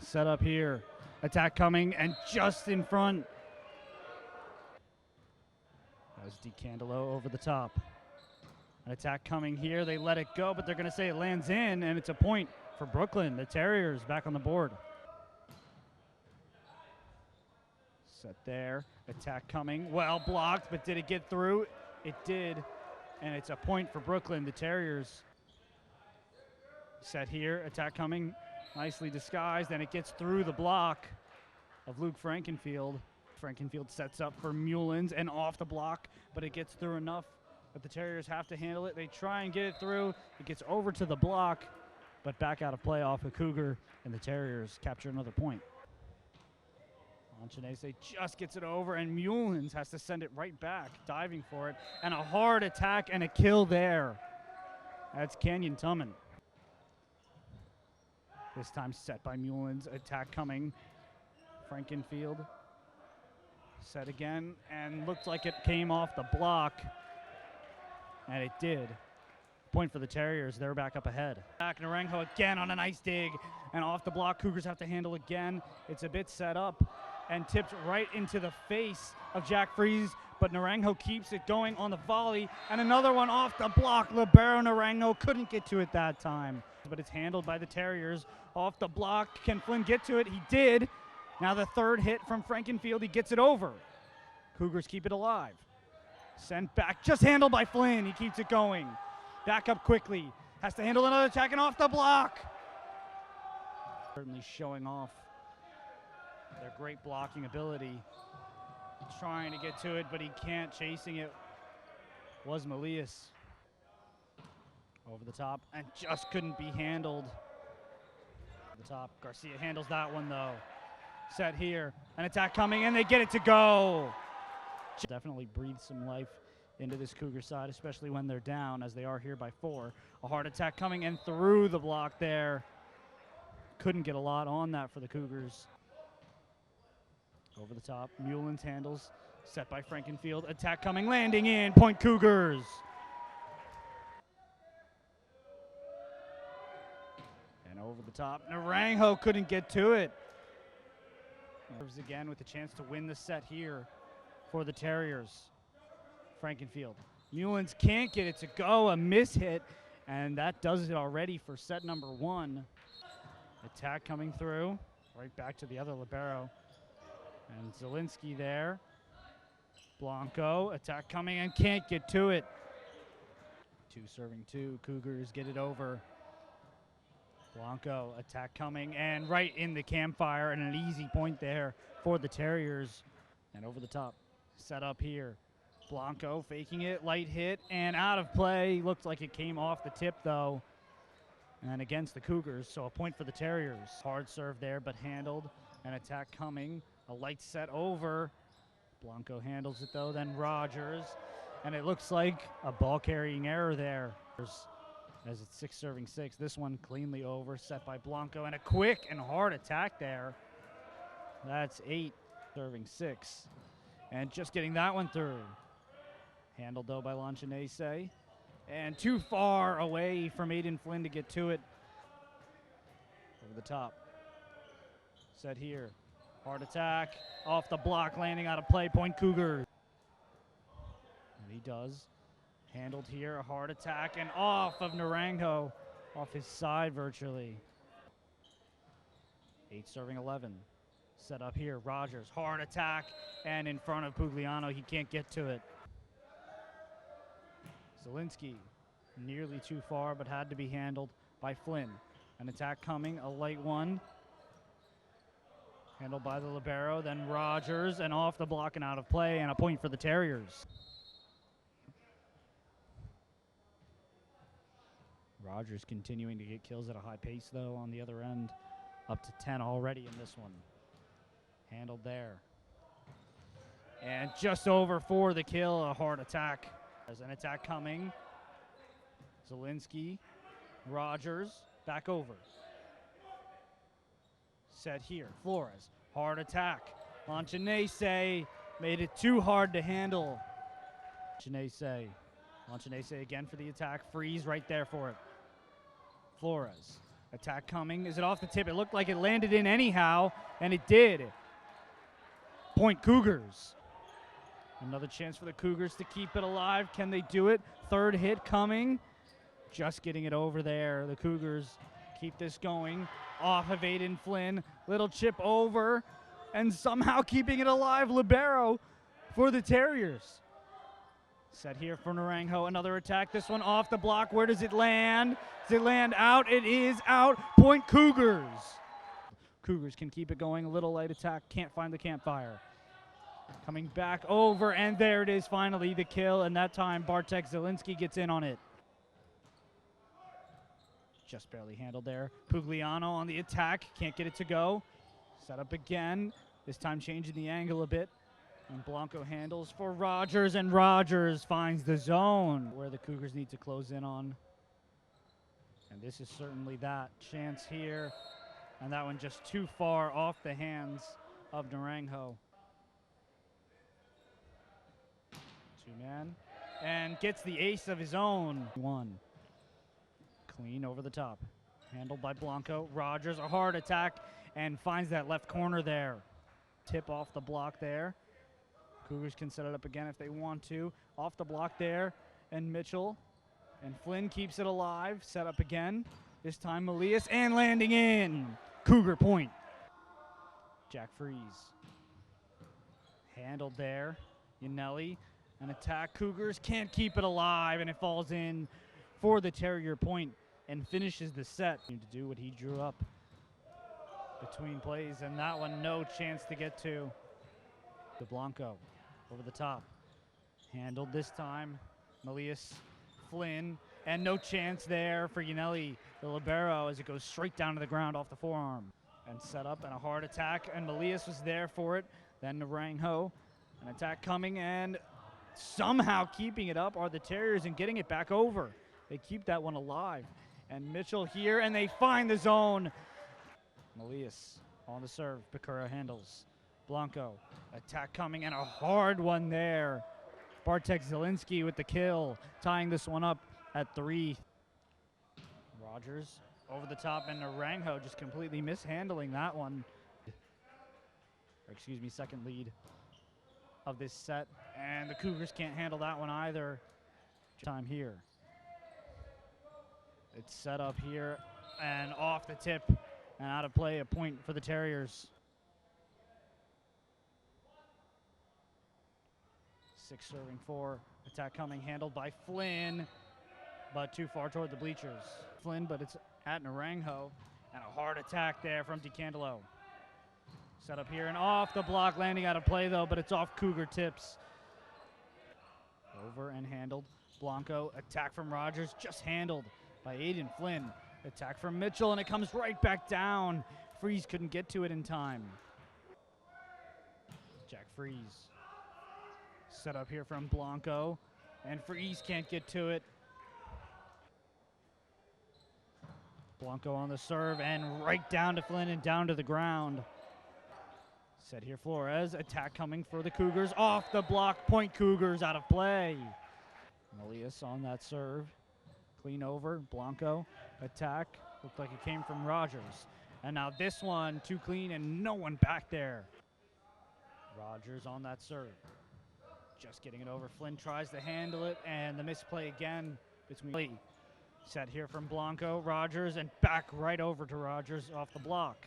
Set up here. Attack coming and just in front. That was DeCandelo over the top. An attack coming here. They let it go, but they're going to say it lands in, and it's a point for Brooklyn. The Terriers back on the board. Set there. Attack coming. Well blocked, but did it get through? It did, and it's a point for Brooklyn. The Terriers. Set here. Attack coming. Nicely disguised, and it gets through the block of Luke Frankenfield. Frankenfield sets up for Mullins and off the block, but it gets through enough that the Terriers have to handle it. They try and get it through. It gets over to the block, but back out of play off a Cougar, and the Terriers capture another point. Lanchinese just gets it over, and Mullins has to send it right back, diving for it, and a hard attack and a kill there. That's Canyon Tumman. This time set by Mullins. Attack coming. Frankenfield. Set again, and looked like it came off the block. And it did. Point for the Terriers. They're back up ahead. Back Naranjo again on a nice dig. And off the block, Cougars have to handle again. It's a bit set up and tipped right into the face of Jack Freeze. But Naranjo keeps it going on the volley. And another one off the block. Libero Naranjo couldn't get to it that time. But it's handled by the Terriers. Off the block. Can Flynn get to it? He did. Now the third hit from Frankenfield. He gets it over. Cougars keep it alive. Sent back. Just handled by Flynn. He keeps it going. Back up quickly. Has to handle another attack and off the block. Certainly showing off their great blocking ability. Trying to get to it, but he can't. Chasing it was Malias. Over the top, and just couldn't be handled. Over the top, Garcia handles that one though. Set here, an attack coming, and they get it to go. Definitely breathe some life into this Cougar side, especially when they're down, as they are here by 4. A hard attack coming and through the block there. Couldn't get a lot on that for the Cougars. Over the top, Mullins handles, set by Frankenfield. Attack coming, landing in, point Cougars. And over the top, Naranjo couldn't get to it. Serves again with a chance to win the set here for the Terriers. Frankenfield. Mullins can't get it to go, a miss hit, and that does it already for set number 1. Attack coming through, right back to the other libero. And Zielinski there. Blanco, attack coming and can't get to it. 2 serving 2, Cougars get it over. Blanco, attack coming and right in the campfire, and an easy point there for the Terriers. And over the top, set up here. Blanco faking it, light hit, and out of play. Looked like it came off the tip though, and against the Cougars, so a point for the Terriers. Hard serve there, but handled. An attack coming, a light set over. Blanco handles it though, then Rogers, and it looks like a ball carrying error there. As it's 6 serving 6, this one cleanly over, set by Blanco, and a quick and hard attack there. That's 8 serving 6, and just getting that one through. Handled though by Lanchinese, and too far away from Aiden Flynn to get to it. Over the top, set here, hard attack, off the block, landing out of play, point Cougars. And he does. Handled here, a hard attack, and off of Naranjo, off his side virtually. 8 serving 11. Set up here, Rogers, hard attack, and in front of Pugliano, he can't get to it. Zielinski, nearly too far, but had to be handled by Flynn. An attack coming, a light one. Handled by the libero, then Rogers, and off the block and out of play, and a point for the Terriers. Rogers continuing to get kills at a high pace though on the other end, up to 10 already in this one. Handled there. And just over for the kill, a hard attack. There's an attack coming. Zielinski, Rogers, back over. Set here, Flores, hard attack. Lanchinese made it too hard to handle. Lanchinese again for the attack, Freeze right there for it. Flores, Attack coming. Is it off the tip? It looked like it landed in anyhow, and it did. Point Cougars. Another chance for the Cougars to keep it alive. Can they do it? Third hit coming. Just getting it over there. The Cougars keep this going. Off of Aiden Flynn. Little chip over, and somehow keeping it alive. Libero for the Terriers. Set here for Naranjo. Another attack. This one off the block. Where does it land? Does it land out? It is out. Point Cougars. Cougars can keep it going. A little light attack. Can't find the campfire. Coming back over, and there it is, finally, the kill. And that time, Bartek Zielinski gets in on it. Just barely handled there. Pugliano on the attack. Can't get it to go. Set up again. This time changing the angle a bit. And Blanco handles for Rogers, and Rogers finds the zone where the Cougars need to close in on. And this is certainly that chance here. And that one just too far off the hands of Naranjo. Two-man. And gets the ace of his own. One. Clean over the top. Handled by Blanco. Rogers, a hard attack, and finds that left corner there. Tip off the block there. Cougars can set it up again if they want to. Off the block there, and Mitchell. And Flynn keeps it alive. Set up again. This time Melias, and landing in. Cougar point. Jack Freeze. Handled there. Yanelli. An attack. Cougars can't keep it alive, and it falls in for the Terrier point and finishes the set. To do what he drew up between plays, and that one no chance to get to. Blanco over the top. Handled this time. Melias, Flynn, and no chance there for Yanelli, the libero, as it goes straight down to the ground off the forearm. And set up and a hard attack, and Melias was there for it. Then Naranjo, an attack coming, and somehow keeping it up are the Terriers and getting it back over. They keep that one alive. And Mitchell here, and they find the zone. Melias on the serve. Bakura handles. Blanco, attack coming, and a hard one there. Bartek Zielinski with the kill, tying this one up at 3. Rogers over the top, and Naranjo just completely mishandling that one. Or excuse me, second lead of this set. And the Cougars can't handle that one either. Time here. It's set up here and off the tip and out of play, a point for the Terriers. 6 serving 4. Attack coming, handled by Flynn, but too far toward the bleachers. Flynn, but it's at Naranjo, and a hard attack there from DiCandelo. Set up here and off the block, landing out of play though, but it's off Cougar tips. Over and handled. Blanco, attack from Rogers, just handled by Aiden Flynn. Attack from Mitchell, and it comes right back down. Freeze couldn't get to it in time. Jack Freeze. Set up here from Blanco, and Freeze can't get to it. Blanco on the serve, and right down to Flynn and down to the ground. Set here Flores, attack coming for the Cougars. Off the block, point Cougars, out of play. Melias on that serve. Clean over, Blanco, attack. Looked like it came from Rogers. And now this one, too clean and no one back there. Rogers on that serve. Just getting it over. Flynn tries to handle it, and the misplay again between Lee. Set here from Blanco, Rogers, and back right over to Rogers off the block.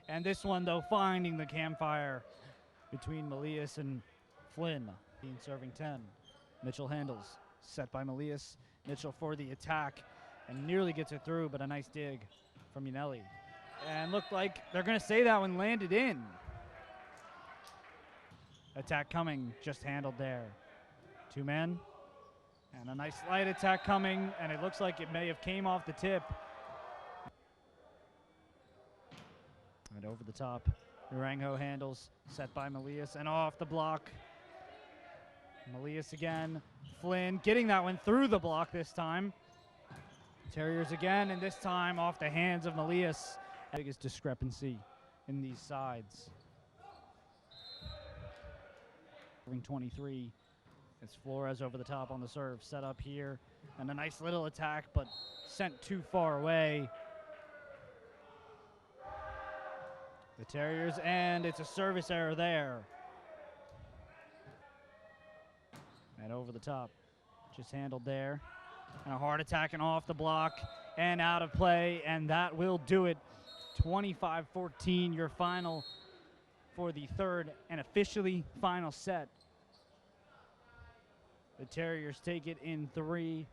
And this one, though, finding the campfire between Melias and Flynn. Being serving 10. Mitchell handles. Set by Melias. Mitchell for the attack, and nearly gets it through, but a nice dig from Yanelli. And looked like they're going to say that one landed in. Attack coming, just handled there. 2 men, and a nice light attack coming, and it looks like it may have came off the tip. And over the top, Naranjo handles, set by Melias, and off the block. Melias again, Flynn getting that one through the block this time. Terriers again, and this time off the hands of Melias. Biggest discrepancy in these sides. 23. It's Flores over the top on the serve. Set up here, and a nice little attack, but sent too far away. The Terriers, and it's a service error there. And over the top, just handled there. And a hard attack and off the block and out of play, and that will do it. 25-14, your final for the third and officially final set. The Terriers take it in 3.